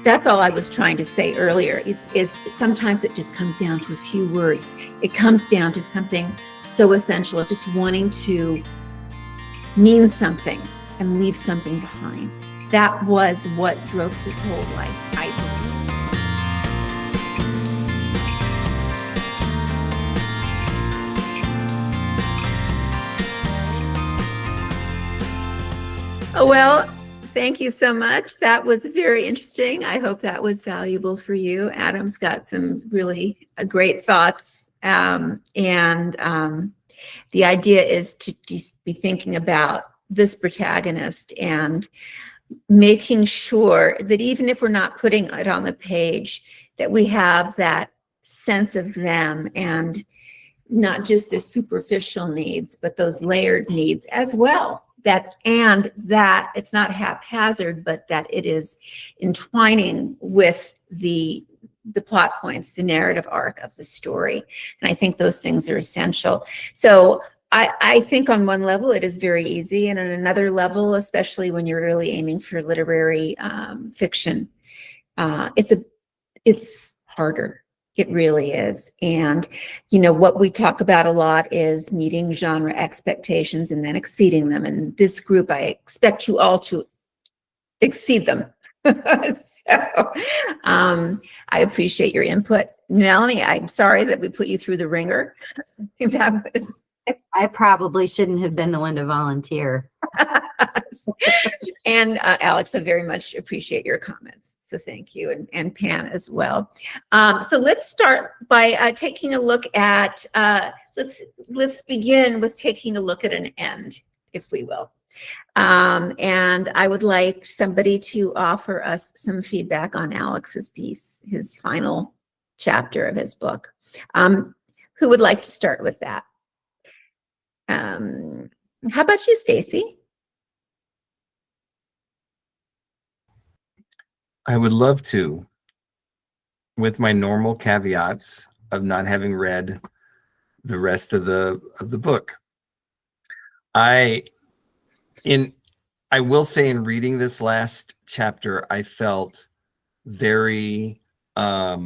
That's all I was trying to say earlier, is sometimes it just comes down to a few words. It comes down to something so essential of just wanting to mean something and leave something behind. That was what drove his whole life, I believe. Oh, well, thank you so much. That was very interesting. I hope that was valuable for you. Adam's got some really great thoughts. The idea is to just be thinking about this protagonist and making sure that even if we're not putting it on the page, that we have that sense of them, and not just the superficial needs, but those layered needs as well. That it's not haphazard, but that it is entwining with the plot points, the narrative arc of the story. And I think those things are essential. So I think on one level it is very easy, and on another level, especially when you're really aiming for literary fiction, it's harder. It really is. And, what we talk about a lot is meeting genre expectations and then exceeding them. And this group, I expect you all to exceed them. So I appreciate your input. Melany, I'm sorry that we put you through the ringer. I probably shouldn't have been the one to volunteer. And Alex, I very much appreciate your comments. So thank you, and Pam as well. So let's start by taking a look at, let's begin with taking a look at an end, if we will. And I would like somebody to offer us some feedback on Alex's piece, his final chapter of his book. Who would like to start with that? How about you, Stacey? I would love to, with my normal caveats of not having read the rest of the book. I will say, in reading this last chapter, I felt very I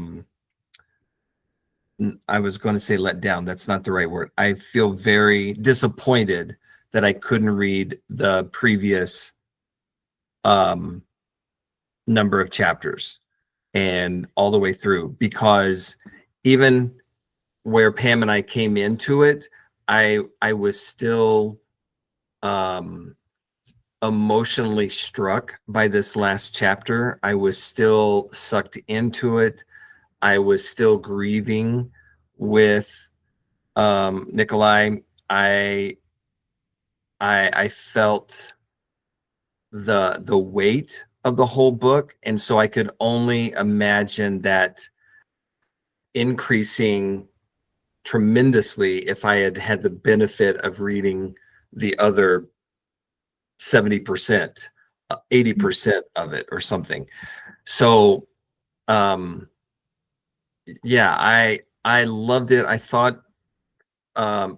was going to say let down. That's not the right word. I feel very disappointed that I couldn't read the previous number of chapters and all the way through, because even where Pam and I came into it, I was still emotionally struck by this last chapter. I was still sucked into it. I was still grieving with Nikolai. I felt the weight of the whole book, and so I could only imagine that increasing tremendously if I had had the benefit of reading the other 70%, 80% of it or something. So yeah, I loved it. I thought I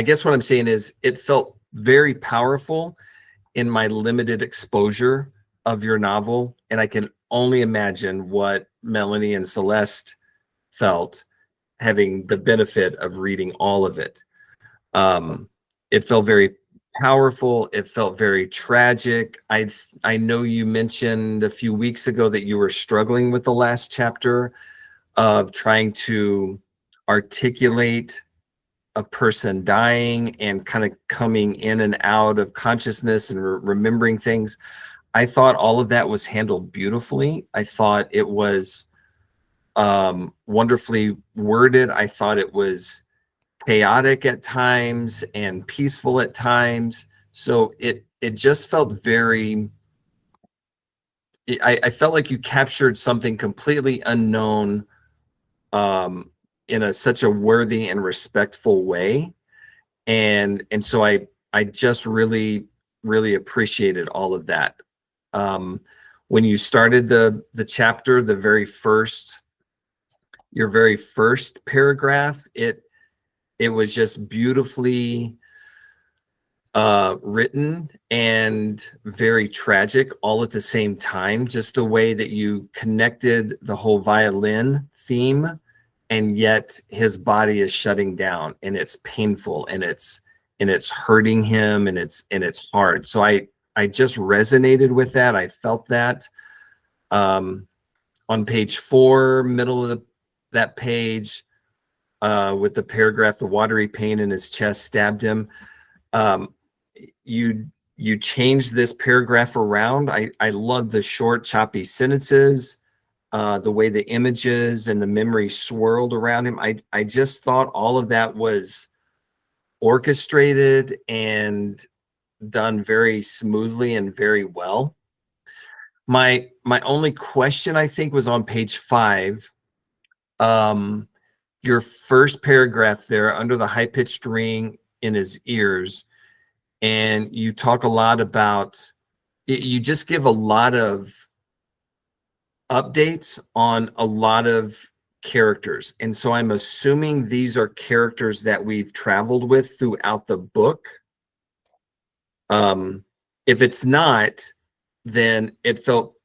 guess what I'm saying is it felt very powerful in my limited exposure of your novel, and I can only imagine what Melany and Celeste felt having the benefit of reading all of it. It felt very powerful. It felt very tragic. I know you mentioned a few weeks ago that you were struggling with the last chapter of trying to articulate a person dying and kind of coming in and out of consciousness and remembering things. I thought all of that was handled beautifully. I thought it was wonderfully worded. I thought it was chaotic at times and peaceful at times. So it just felt very, I felt like you captured something completely unknown in such a worthy and respectful way. And so I just really appreciated all of that. When you started the chapter, your very first paragraph, it was just beautifully written and very tragic all at the same time. Just the way that you connected the whole violin theme, and yet his body is shutting down, and it's painful, and it's hurting him, and it's hard. So I just resonated with that. I felt that. On page 4, middle of that page, with the paragraph, the watery pain in his chest stabbed him. You changed this paragraph around. I love the short, choppy sentences, the way the images and the memory swirled around him. I just thought all of that was orchestrated and done very smoothly and very well. My only question, I think, was on page 5. Your first paragraph there, under the high-pitched ring in his ears, and you talk a lot about, you just give a lot of updates on a lot of characters. And so I'm assuming these are characters that we've traveled with throughout the book. If it's not, then it felt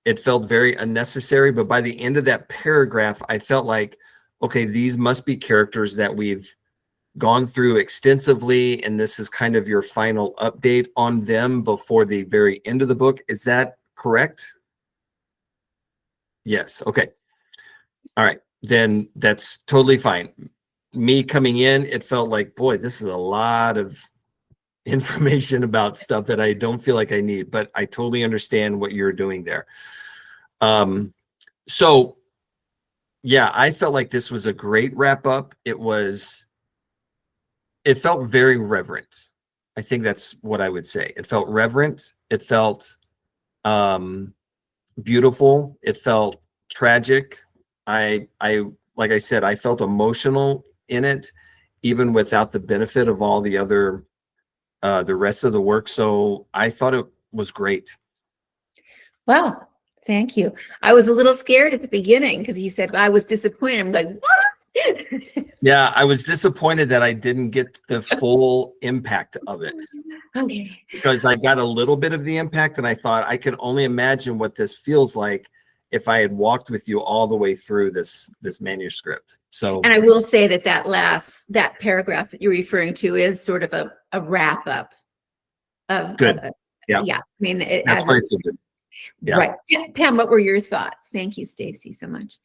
very unnecessary. But by the end of that paragraph, I felt like, okay, these must be characters that we've gone through extensively, and this is kind of your final update on them before the very end of the book. Is that correct? Yes. Okay. All right. Then that's totally fine. Me coming in, it felt like, boy, this is a lot of information about stuff that I don't feel like I need, but I totally understand what you're doing there. So yeah, I felt like this was a great wrap up. It felt very reverent. I think that's what I would say. It felt reverent. It felt beautiful. It felt tragic. I like I said, I felt emotional in it, even without the benefit of all the other the rest of the work. So I thought it was great. Wow. Thank you. I was a little scared at the beginning because you said I was disappointed. I'm like, what? Yeah, I was disappointed that I didn't get the full impact of it. Okay. Because I got a little bit of the impact, and I thought I could only imagine what this feels like if I had walked with you all the way through this manuscript. So, and I will say that paragraph that you're referring to is sort of a wrap up of good. Yeah. I mean, That's why it's so good. Yeah. Right. Pam, what were your thoughts? Thank you, Stacey, so much.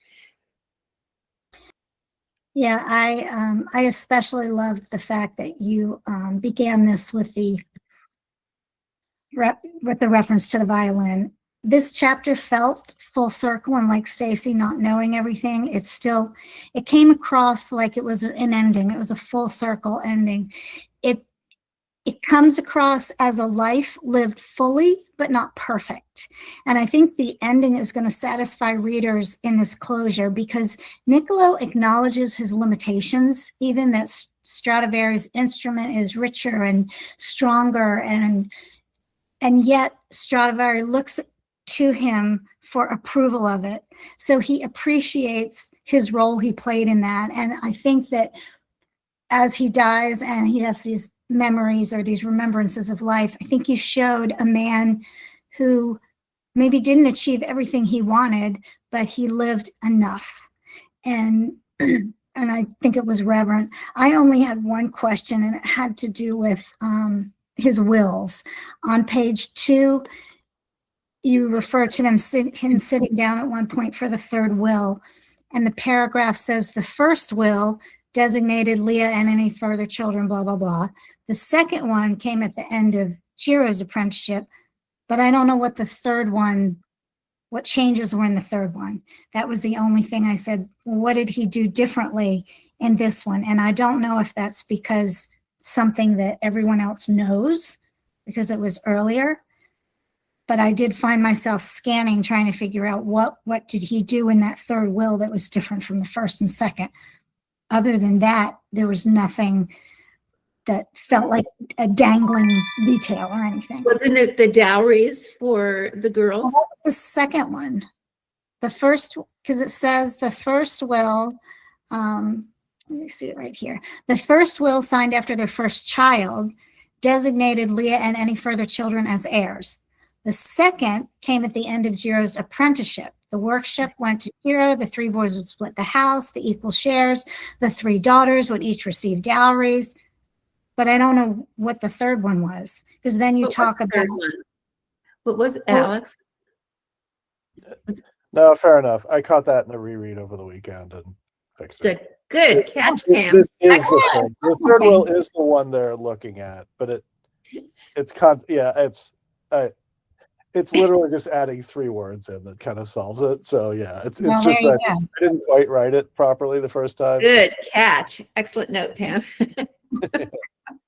Yeah, I especially loved the fact that you began this with the reference to the violin. This chapter felt full circle, and like Stacey, not knowing everything, it came across like it was an ending. It was a full circle ending. It comes across as a life lived fully, but not perfect. And I think the ending is going to satisfy readers in this closure, because Niccolo acknowledges his limitations, even that Stradivari's instrument is richer and stronger, and yet Stradivari looks to him for approval of it. So he appreciates his role he played in that. And I think that as he dies and he has these memories or these remembrances of life, I think you showed a man who maybe didn't achieve everything he wanted, but he lived enough. And I think it was reverent. I only had one question, and it had to do with his wills. On page 2, you refer to him sitting down at one point for the third will, and the paragraph says the first will designated Leah and any further children, blah, blah, blah. The second one came at the end of Jiro's apprenticeship, but I don't know what the third one, what changes were in the third one. That was the only thing I said, well, what did he do differently in this one? And I don't know if that's because something that everyone else knows, because it was earlier, but I did find myself scanning, trying to figure out what did he do in that third will that was different from the first and second. Other than that, there was nothing that felt like a dangling detail or anything. Wasn't it the dowries for the girls? What was the second one? The first, because it says the first will, let me see it right here. The first will signed after their first child designated Leah and any further children as heirs. The second came at the end of Jiro's apprenticeship. The workship went to Jiro. The 3 boys would split the house, the equal shares. The 3 daughters would each receive dowries. But I don't know what the third one was, because then you talk about. What was Alex? No, fair enough. I caught that in a reread over the weekend and fixed it. Good catch, Pam. This is the thing. The third Okay. will is the one they're looking at, but it's literally just adding 3 words in that kind of solves it. So yeah, it's Well, just there you that go. I didn't quite write it properly the first time. Good catch. Excellent note, Pam.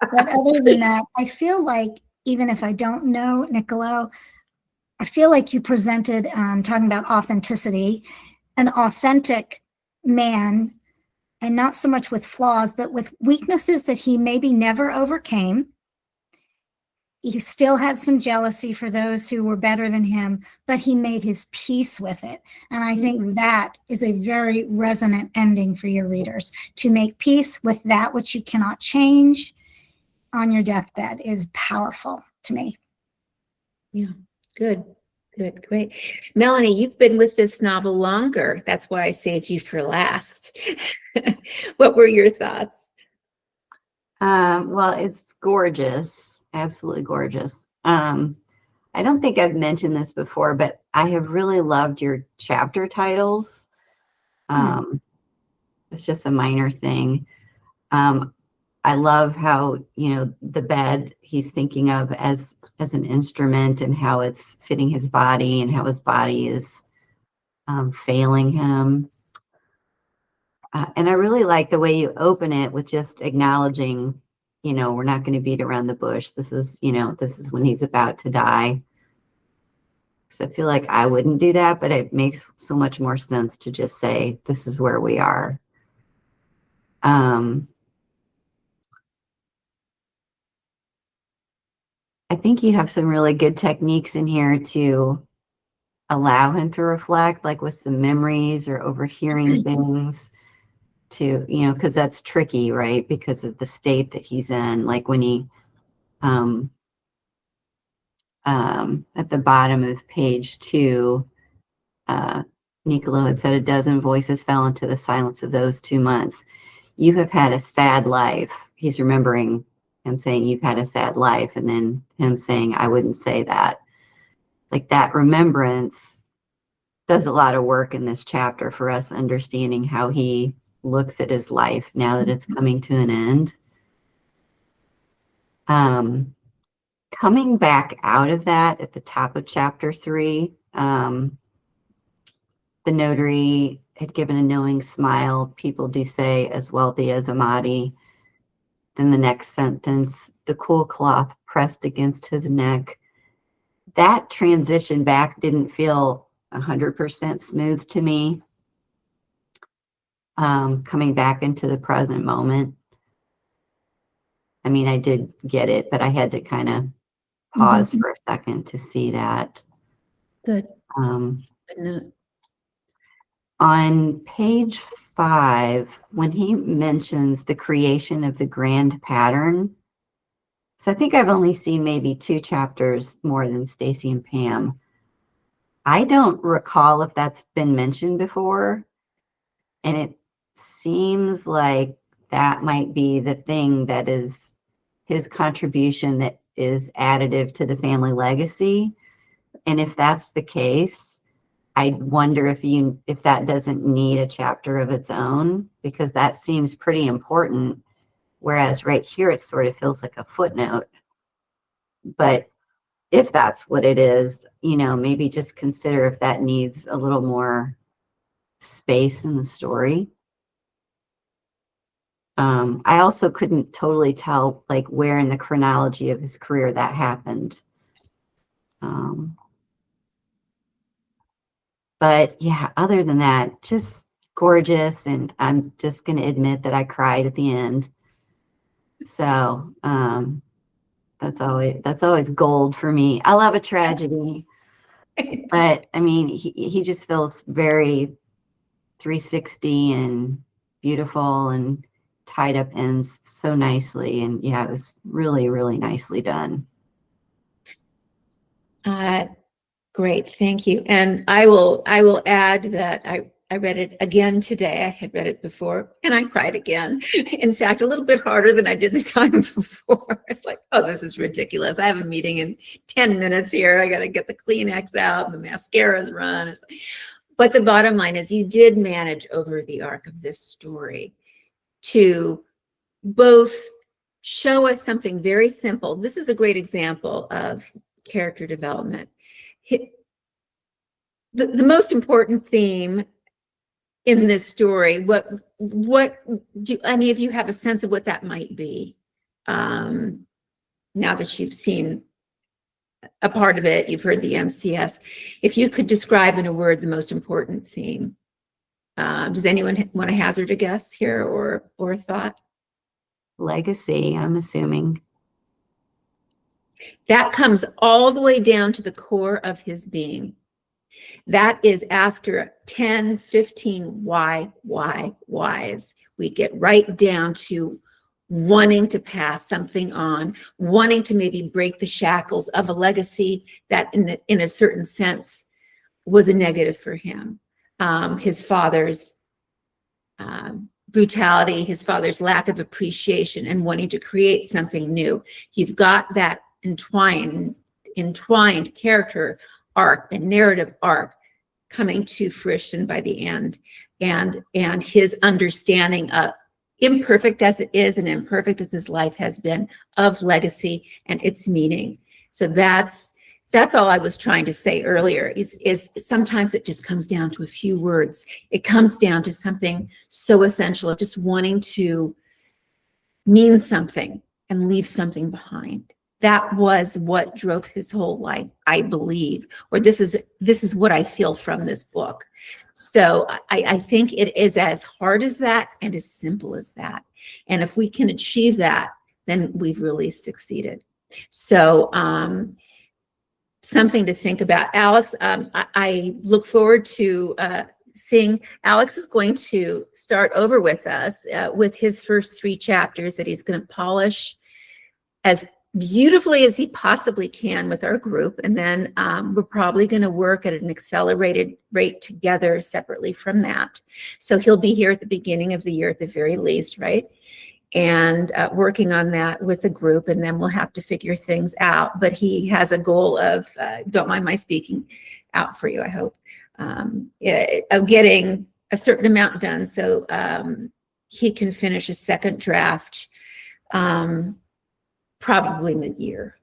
But other than that, I feel like, even if I don't know Niccolo, I feel like you presented, talking about authenticity, an authentic man, and not so much with flaws, but with weaknesses that he maybe never overcame. He still had some jealousy for those who were better than him, but he made his peace with it. And I think that is a very resonant ending for your readers. To make peace with that which you cannot change on your deathbed is powerful to me. Yeah, good, great. Melany, you've been with this novel longer. That's why I saved you for last. What were your thoughts? Well, it's gorgeous, absolutely gorgeous. I don't think I've mentioned this before, but I have really loved your chapter titles. It's just a minor thing. I love how, the bed he's thinking of as an instrument, and how it's fitting his body, and how his body is failing him. And I really like the way you open it with just acknowledging, we're not going to beat around the bush. This is when he's about to die. Because I feel like I wouldn't do that, but it makes so much more sense to just say, this is where we are. I think you have some really good techniques in here to allow him to reflect, like with some memories or overhearing things, to, because that's tricky, right? Because of the state that he's in. Like when he, at the bottom of page 2, Niccolo had said, 12 voices fell into the silence of those 2 months. You have had a sad life. He's remembering him saying, you've had a sad life. And then him saying, I wouldn't say that. Like that remembrance does a lot of work in this chapter for us understanding how he looks at his life now that it's coming to an end. Coming back out of that at the top of chapter 3, the notary had given a knowing smile. People do say, as wealthy as Amati. Then the next sentence, the cool cloth pressed against his neck. That transition back didn't feel 100% smooth to me. Coming back into the present moment. I mean, I did get it, but I had to kind of pause for a second to see that. Good. Good note. On page 5, when he mentions the creation of the grand pattern, so I think I've only seen maybe 2 chapters more than Stacey and Pam. I don't recall if that's been mentioned before, and it seems like that might be the thing that is his contribution that is additive to the family legacy. And if that's the case, I wonder if that doesn't need a chapter of its own, because that seems pretty important. Whereas right here, it sort of feels like a footnote. But if that's what it is, maybe just consider if that needs a little more space in the story. I also couldn't totally tell like where in the chronology of his career that happened. But yeah, other than that, just gorgeous. And I'm just going to admit that I cried at the end. So that's always gold for me. I love a tragedy, but I mean, he just feels very 360 and beautiful, and tied up ends so nicely. And yeah, it was really, really nicely done. Great, thank you. And I will add that I read it again today. I had read it before and I cried again. In fact, a little bit harder than I did the time before. It's like, oh, this is ridiculous. I have a meeting in 10 minutes here. I got to get the Kleenex out, the mascara's run. But the bottom line is you did manage over the arc of this story to both show us something very simple. This is a great example of character development. The most important theme in this story, what do any of you have a sense of what that might be? Now that you've seen a part of it, you've heard the MCS. If you could describe in a word the most important theme, does anyone want to hazard a guess here or a thought? Legacy, I'm assuming. That comes all the way down to the core of his being. That is after 10, 15 whys. We get right down to wanting to pass something on, wanting to maybe break the shackles of a legacy that in a certain sense was a negative for him. His father's brutality, his father's lack of appreciation, and wanting to create something new. You've got that entwined character arc and narrative arc coming to fruition by the end, and his understanding of, imperfect as it is and imperfect as his life has been, of legacy and its meaning. So that's all I was trying to say earlier, is sometimes it just comes down to a few words. It comes down to something so essential of just wanting to mean something and leave something behind. That was what drove his whole life, I believe, or this is what I feel from this book. So I think it is as hard as that and as simple as that. And if we can achieve that, then we've really succeeded. So something to think about. Alex, I look forward to seeing. Alex is going to start over with us with his first 3 chapters that he's going to polish as beautifully as he possibly can with our group. And then we're probably going to work at an accelerated rate together separately from that. So he'll be here at the beginning of the year at the very least, right? And working on that with the group, and then we'll have to figure things out. But he has a goal of, don't mind my speaking out for you, I hope, of getting a certain amount done so he can finish a second draft probably mid-year.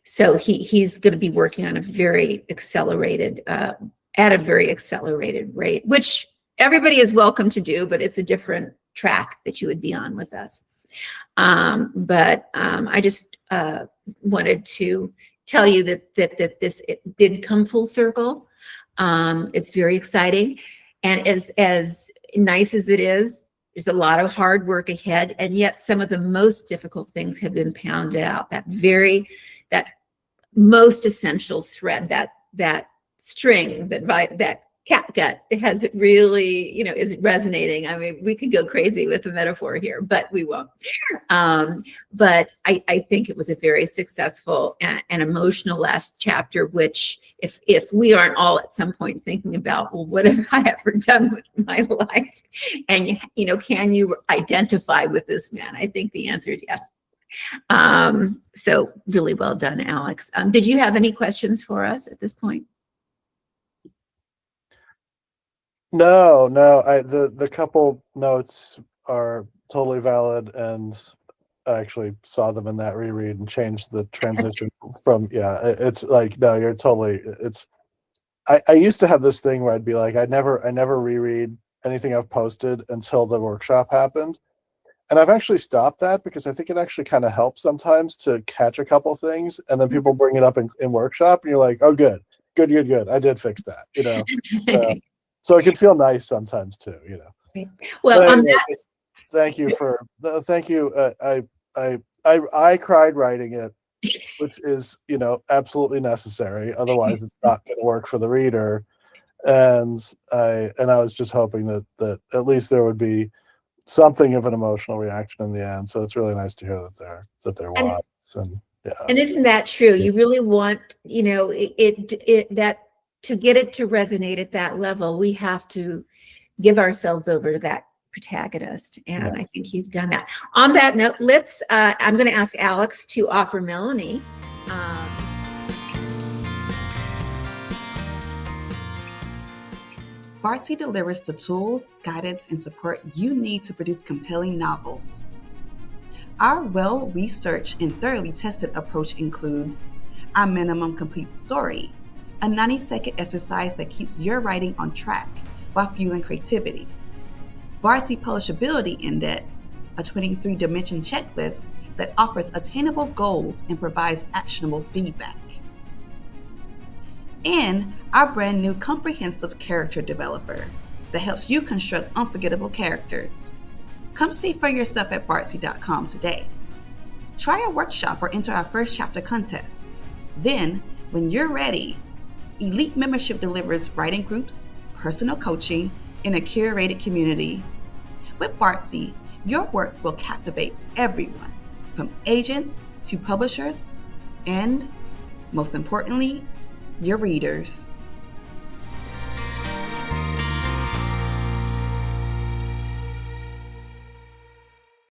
So he's going to be working on a very accelerated, at a very accelerated rate, which everybody is welcome to do, but it's a different track that you would be on with us. But I just wanted to tell you that this it did come full circle. It's very exciting, and as nice as it is, there's a lot of hard work ahead, and yet some of the most difficult things have been pounded out. That most essential thread, that string, that catgut, has really, is resonating. I mean, we could go crazy with the metaphor here, but we won't. But I think it was a very successful and emotional last chapter, which if we aren't all at some point thinking about, well, what have I ever done with my life? And, can you identify with this man? I think the answer is yes. So really well done, Alex. Did you have any questions for us at this point? No. The couple notes are totally valid, and I actually saw them in that reread and changed the transition from, it's like, no, you're totally, I used to have this thing where I'd be like, I never reread anything I've posted until the workshop happened. And I've actually stopped that because I think it actually kind of helps sometimes to catch a couple things, and then people bring it up in workshop and you're like, oh, good. I did fix that, so it can feel nice sometimes too, Well, anyway, thank you. I cried writing it, which is, absolutely necessary. Otherwise it's not going to work for the reader. And I was just hoping that at least there would be something of an emotional reaction in the end. So it's really nice to hear that there And- was. And yeah. And isn't that true? You really want, that to get it to resonate at that level, we have to give ourselves over to that protagonist. And Yeah. I think you've done that. On that note, I'm going to ask Alex to offer Melany. Bardsy delivers the tools, guidance, and support you need to produce compelling novels. Our well-researched and thoroughly tested approach includes our minimum complete story, a 90-second exercise that keeps your writing on track while fueling creativity. Bardsy Publishability Index, a 23-dimension checklist that offers attainable goals and provides actionable feedback. And our brand new comprehensive character developer that helps you construct unforgettable characters. Come see for yourself at Bardsy.com today. Try our workshop or enter our first chapter contest. Then, when you're ready, Elite Membership delivers writing groups, personal coaching, and a curated community. With Bardsy, your work will captivate everyone, from agents to publishers, and, most importantly, your readers.